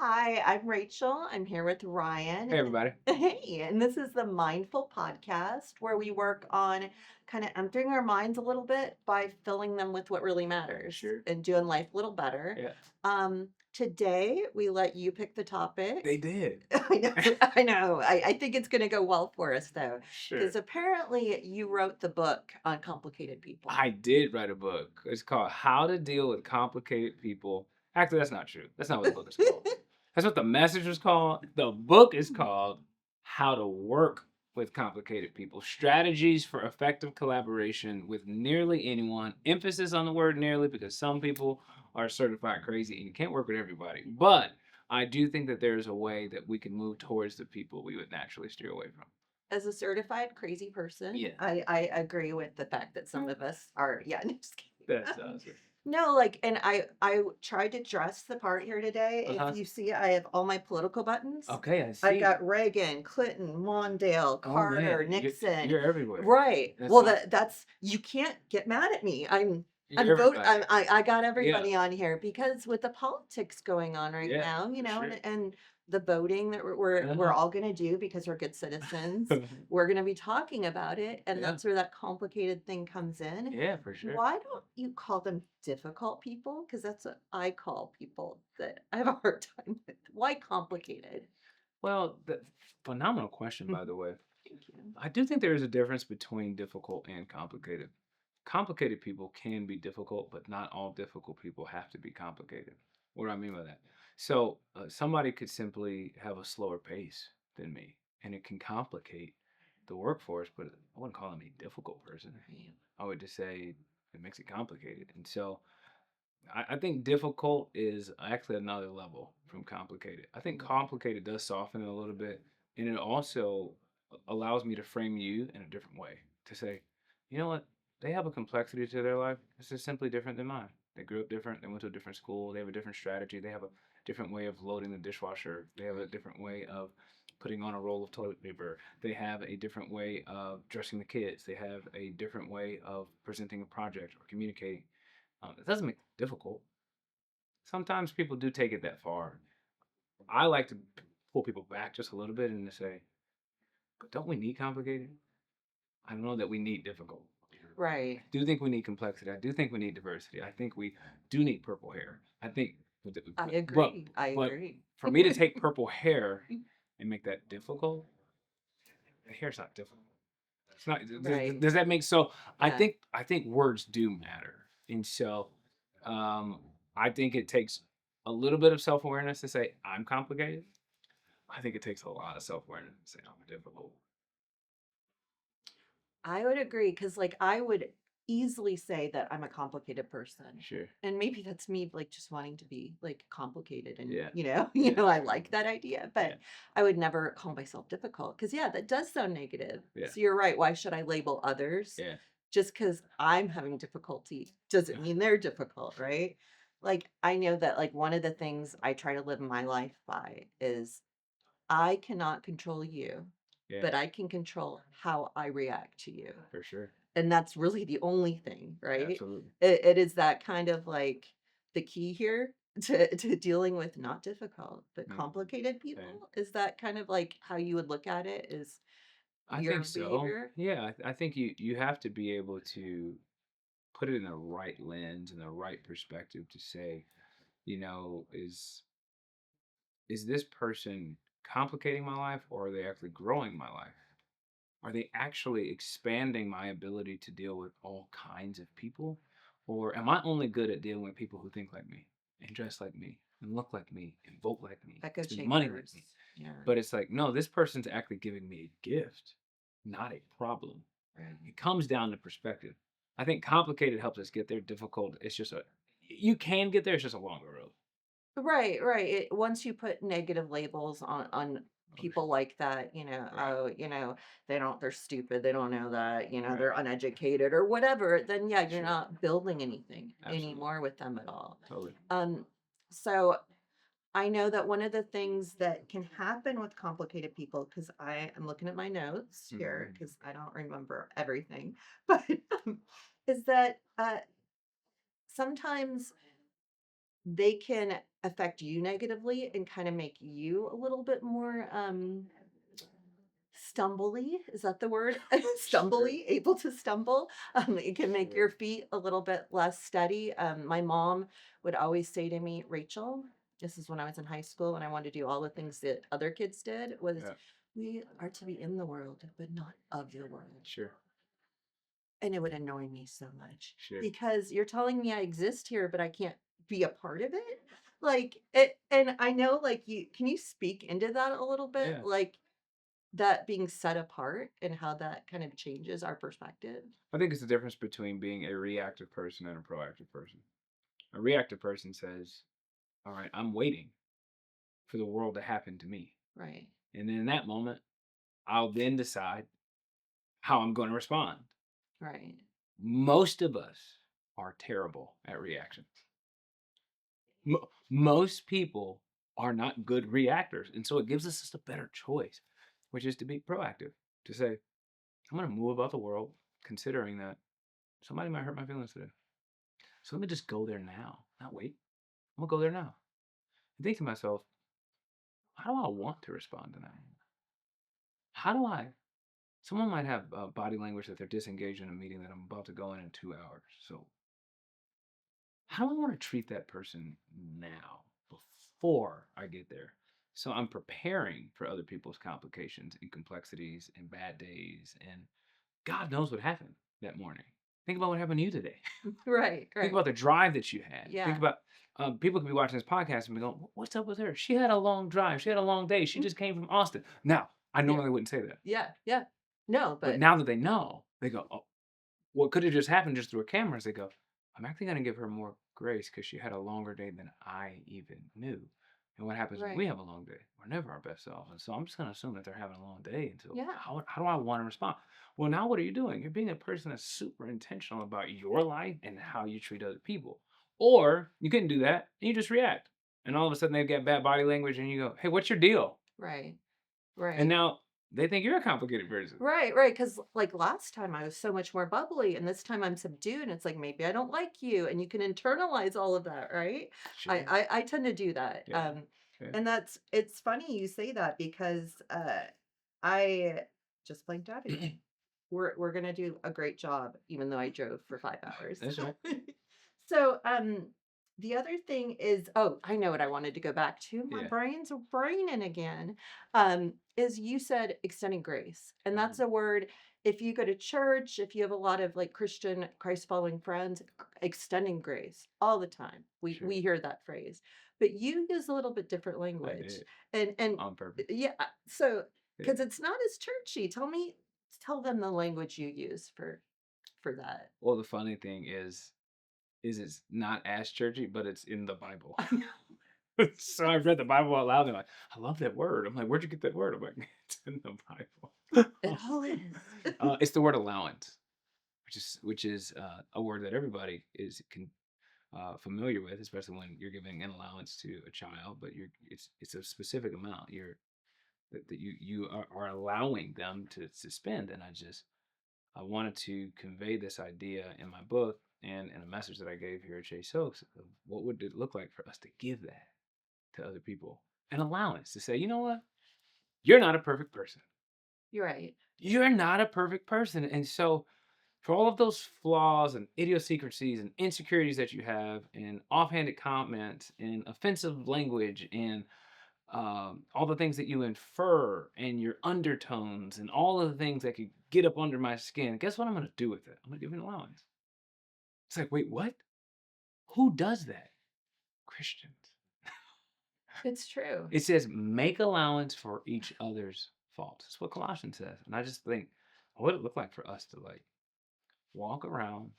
Hi, I'm Rachel. I'm here with Hey, Ryan. everybody. Hey, and this is the Mindful Podcast where we work on kind of emptying our minds a little bit by filling them with what really matters Sure. and doing life a little better. Yeah. Today, we let you pick the They topic. did. I know, I know. I think it's going to go well for us though, Sure. because apparently you wrote the book on complicated people. I did write a book. It's called How to Deal with Complicated People. Actually, that's not true. That's not what the book is called. That's what the message was called. The book is called How to Work with Complicated People Strategies for Effective Collaboration with Nearly Anyone. Emphasis on the word nearly because some people are certified crazy and you can't work with everybody. But I do think that there's a way that we can move towards the people we would naturally steer away from. As a certified crazy person, Yeah. I agree with the fact that some of us are, yeah, no, just kidding. That's awesome. No, like, and I tried to dress the part here today. If Uh-huh. you see, I have all my political buttons. Okay, I I see. got Reagan, Clinton, Mondale, Oh Carter, man, you're Nixon. you're everywhere. Right. That's Well, awesome. that's you can't get mad at me. I'm You're vote. everybody. I got Yeah, everybody on here because with the politics going on right yeah, now, for sure. and the voting that we're Uh-huh. all going to do because we're good citizens. We're going to be talking about it, and Yeah, that's where that complicated thing comes in. yeah, for sure. Why don't you call them difficult people? Because that's what I call people that I have a hard time with. Why complicated? Well, phenomenal question, by the way. Thank you. I do think there is a difference between difficult and complicated. Complicated people can be difficult, but not all difficult people have to be complicated. What do I mean by that? So, somebody could simply have a slower pace than me, and it can complicate the workforce, but I wouldn't call them a difficult person. Right. I would just say it makes it complicated. And so I think difficult is actually another level from complicated. I think complicated does soften it a little bit. And it also allows me to frame you in a different way to say, you know what? They have a complexity to their life. It's just simply different than mine. They grew up different. They went to a different school. They have a different strategy. They have a different way of loading the dishwasher. They have a different way of putting on a roll of toilet paper. They have a different way of dressing the kids. They have a different way of presenting a project or communicating. It doesn't make it difficult. Sometimes people do take it that far. I like to pull people back just a little bit and to say, but don't we need complicated? I don't know that we need difficult. I Right. do think we need complexity. I do think we need diversity. I think we do need purple hair. I think, I but agree. I but agree. for me to take purple hair and make that difficult, the hair's not difficult. It's not. Does, Right. does that make so? I Yeah. think I think words do matter, and so um, I think it takes a little bit of self awareness to say I'm complicated. I think it takes a lot of self awareness to say I'm difficult. I would agree because, like, I would easily say that I'm a complicated person. Sure. And maybe that's me like just wanting to be like complicated and Yeah. you Yeah. know, I like that idea, Yeah. but I would never call myself difficult because yeah, that does sound negative. Yeah. So you're right. Why should I label others? Yeah. Just because I'm having difficulty doesn't mean they're difficult, right? Like I know that like one of the things I try to live my life by is I cannot control you, Yeah. but I can control how I react to you. For sure. And that's really the only thing, right? Absolutely. It is that kind of like the key here to dealing with not difficult, but Mm. complicated Okay. people. Is that kind of like how you would look at it is I your think so. behavior? Yeah. I think you have to be able to put it in the right lens and the right perspective to say, is this person complicating my life or are they actually growing my life? Are they actually expanding my ability to deal with all kinds of people? Or am I only good at dealing with people who think like me and dress like me and look like me and vote like me, Echo spend money like chambers. me? Yeah. But it's like, no, this person's actually giving me a gift, not a problem. Right. It comes down to perspective. I think complicated helps us get there. Difficult, it's just you can get there, it's just a longer road. Right, right. Once you put negative labels on Oh, people like that, right, oh, they're stupid, they don't know that, right. they're uneducated or whatever, then yeah, you're Sure. not building anything Absolutely. anymore with them at all. Totally. Um, so I know that one of the things that can happen with complicated people, because I am looking at my notes here, Mhm. because I don't remember everything, but is that sometimes they can affect you negatively and kind of make you a little bit more stumbly, is that the word? Sure, Stumbly, able to stumble. It can make your sure. feet a little bit less steady. My mom would always say to me, Rachel, this is when I was in high school and I wanted to do all the things that other kids did, was Yeah, we are to be in the world, but not of the world. sure, And it would annoy me so much sure. because you're telling me I exist here, but I can't be a part of it. Like it, and I know, like, you can you speak into that a little bit? Yeah. Like, that being set apart and how that kind of changes our perspective? I think it's the difference between being a reactive person and a proactive person. A reactive person says, all right, I'm waiting for the world to happen to me. Right. And then in that moment, I'll then decide how I'm going to respond. Right. Most of us are terrible at reactions. Most people are not good reactors. And so it gives us just a better choice, which is to be proactive, to say, I'm going to move about the world considering that somebody might hurt my feelings today. So let me just go there now, not wait. I'm going to go there now. And think to myself, how do I want to respond to that? How do I? Someone might have body language that they're disengaged in a meeting that I'm about to go in 2 hours. So how do I want to treat that person now before I get there? So I'm preparing for other people's complications and complexities and bad days. And God knows what happened that morning. Think about what happened to you today. Right. Think Right. about the drive that you had. Think Yeah. about people could be watching this podcast and be going, "What's up with her? She had a long drive. She had a long day. She Mm, just came from Austin." Now, I yeah. normally wouldn't say that, Yeah. Yeah. No, but but now that they know, they go, "Oh, what could have just happened just through a camera?" They go, "I'm actually going to give her more grace because she had a longer day than I even knew." And what happens when we right. have a long day? We're never our best selves. And so I'm just going to assume that they're having a long day. And so Yeah. how do I want to respond? Well, now what are you doing? You're being a person that's super intentional about your life and how you treat other people. Or you couldn't do that and you just react. And all of a sudden they've got bad body language and you go, hey, what's your deal? Right. And Right. now they think you're a complicated person. Right, right. Because like last time I was so much more bubbly, and this time I'm subdued, and it's like maybe I don't like you, and you can internalize all of that, right? Sure. I tend to do that, Yeah. Yeah. and it's funny you say that because I just blanked out again. We're gonna do a great job, even though I drove for 5 hours. That's right. So, the other thing is, oh, I know what I wanted to go back to. My Yeah. brain's braining again. Is you said extending grace, and Uh-huh. that's a word. If you go to church, if you have a lot of like Christian Christ following friends, extending grace all the time. We Sure. hear that phrase, but you use a little bit different I language, did and on purpose. yeah, so Yeah. because it's not as churchy. Tell them the language you use for that. Well, the funny thing is it's not as churchy, but it's in the Bible. So I've read the Bible out loud. And they're like, I love that word. I'm like, where'd you get that word? I'm like, it's in the It Bible. all is. It's the word allowance, which is a word that everybody is familiar with, especially when you're giving an allowance to a child. But it's a specific amount that you are allowing them to spend. And I wanted to convey this idea in my book and in a message that I gave here at Chase Oaks of what would it look like for us to give that to other people? An allowance to say, you know what? You're not a perfect person. You're right. You're not a perfect person. And so, for all of those flaws and idiosyncrasies and insecurities that you have, and offhanded comments and offensive language and all the things that you infer and your undertones and all of the things that could get up under my skin, guess what I'm going to do with it? I'm going to give it an allowance. It's like, wait, what? Who does that? Christians. It's true. It says, make allowance for each other's faults. That's what Colossians says. And I just think, what would it look like for us to like walk around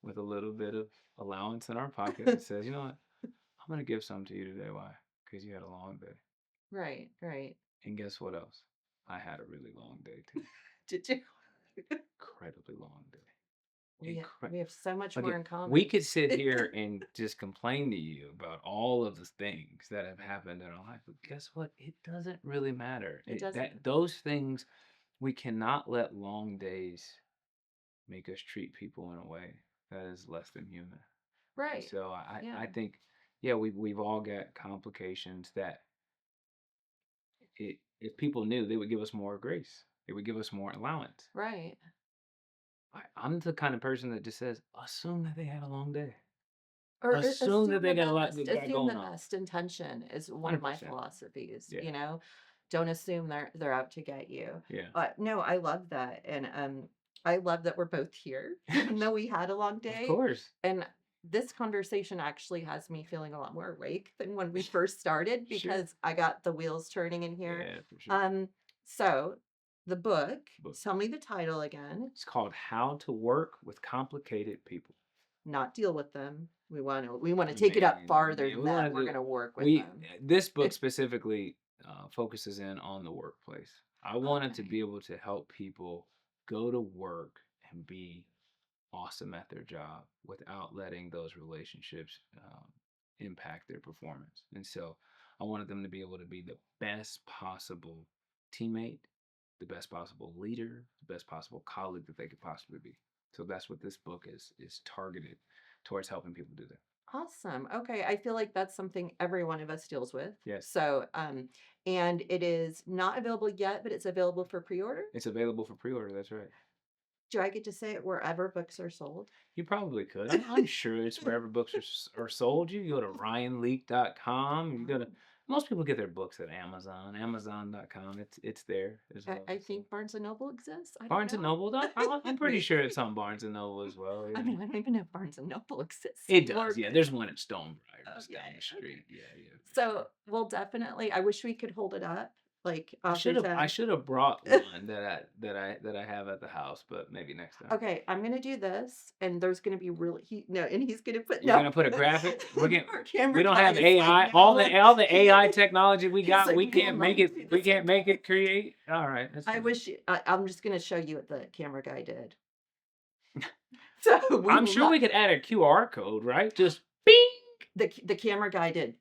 with a little bit of allowance in our pocket that says, you know what? I'm going to give some to you today. Why? Because you had a long day. Right, right. And guess what else? I had a really long day too. Did you? Incredibly long day. We have so much more Again, in we common. could sit here and just complain to you about all of the things that have happened in our life, but guess what? It doesn't really matter. It doesn't. Those things we cannot let long days make us treat people in a way that is less than human. And Right. so I Yeah. think yeah, we've all got complications that if people knew, they would give us more grace. They would give us more allowance. Right. I'm the kind of person that just says, assume that they had a long day. Or Assume that assume they the got a lot best. got Assume the going on. best intention is one of my 100%. philosophies, Yeah. you know? Don't assume they're out to get you. Yeah. But no, I love that. And I love that we're both here, even though we had a long Of day. course. And this conversation actually has me feeling a lot more awake than when we first started Sure. because I got the wheels turning in here. Yeah, for sure. So the book, Book. tell me the title again. It's called How to Work with Complicated People. Not deal with them. We want to take it up Man, farther yeah, than we want that. to We're do. gonna work with We them. this book It, specifically focuses in on the workplace. I wanted to okay. be able to help people go to work and be awesome at their job without letting those relationships impact their performance. And so I wanted them to be able to be the best possible teammate, the best possible leader, the best possible colleague that they could possibly be. So that's what this book is targeted towards helping people do that. Awesome. Okay. I feel like that's something every one of us deals with. Yes, So, and it is not available yet, but it's available for pre-order. it's available for pre-order. That's right. Do I get to say it wherever books are sold? You probably could. I'm sure it's wherever books are sold. You go to ryanleak.com. You go to most people get their books at Amazon, amazon.com. It's there as I, well. I So think Barnes and Noble exists. I don't Barnes and know. Noble. I'm pretty sure it's on Barnes and Noble as well. I Yeah, mean, I don't even know if Barnes and Noble exists it does. anymore, Yeah, but there's one at Stonebriar just down okay, the okay. street. Yeah, yeah, for So sure. we'll definitely. I wish we could hold it up, like I off should your have I chest. should have brought one that I have at the house, but maybe next time. Okay, I'm gonna do this, and there's gonna be really no, and he's gonna put You're no. gonna put a graphic? Our We camera don't guy have is like, AI. no. All the AI He, technology we he's got, like, we no, can't make Mom, it. do We this can't make again. it create. All right, that's I fine. wish I'm just gonna show you what the camera guy did. So we I'm will sure not. we could add a QR code, right? Just bing, The camera guy did.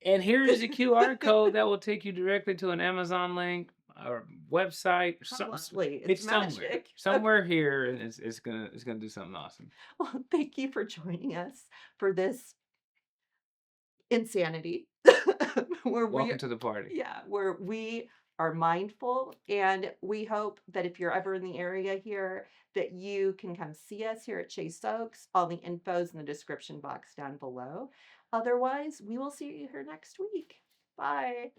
and here's a QR code that will take you directly to an Amazon link or website. How lovely! It's It's somewhere, magic. Okay. somewhere here, and it's gonna do something awesome. Well, thank you for joining us for this insanity, where we Welcome to the party. yeah, where we are mindful, and we hope that if you're ever in the area here, that you can come see us here at Chase Oaks. All the info's in the description box down below. Otherwise, we will see you here next week. Bye.